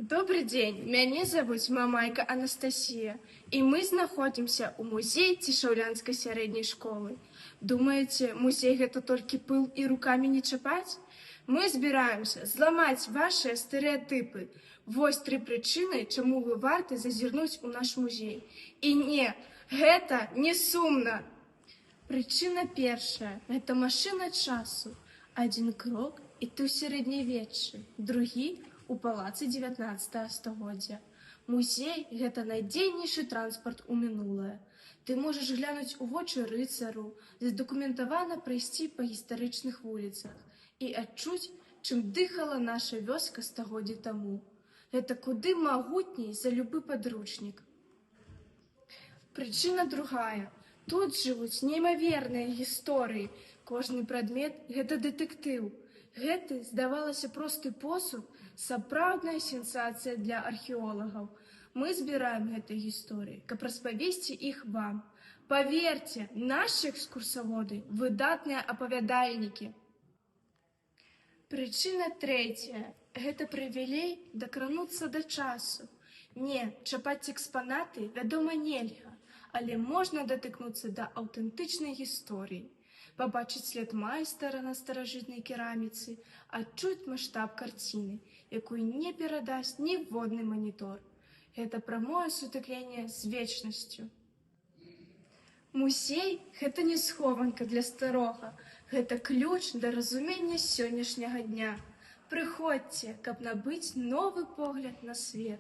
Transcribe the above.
Добрый день, меня зовут Мамайка Анастасия, и мы знаходимся у музеі Цішаўлянскай сярэдняй школы. Думаете, музей гэта толькі пыл и руками не чапаць? Мы збіраемся зламаць ваши стэрэатыпы. Вось 3 прычыны, чаму вы варты зазірнуць у наш музей. І не, гэта не сумна. Прычына першая – гэта машына часу. Один крок, і ты ў сярэднявеччы, другі – у палацы 19 стагоддзя. Музей – гэта найдзейнейшы транспарт у мінулае. Ты можаш глянуць у вочы рыцару, задакументавана прайсці па гістарычных вуліцах і адчуць, чым дыхала наша вёска стагоддзі таму. Гэта куды магутней за любы падручнік. Прычына другая. Тут жывуць неймаверныя гісторыі. Кожны прадмет – гэта дэтэктыў. Гэты, здавалася, просты посуд – сапраўдная сенсацыя для археолагаў. Мы збіраем гэтыя гісторыі, каб распавесці іх вам. Паверце, нашы экскурсаводы – выдатныя апавядальнікі. Прычына трэцяя – гэта прывілей дакрануцца да часу. Не, чапаць экспанаты, вядома, нельга, але можна датыкнуцца да аўтэнтычнай гісторыі. Побачыць след майстара на старажытнай кераміцы, адчуць маштаб карціны, якую не перадасць ніводны манітор. Гэта прамое сутыкненне з вечнасцю. Музей – гэта не схованка для старога, гэта ключ да разумення сённяшняга дня. Прыходзьце, каб набыць новы погляд на свет.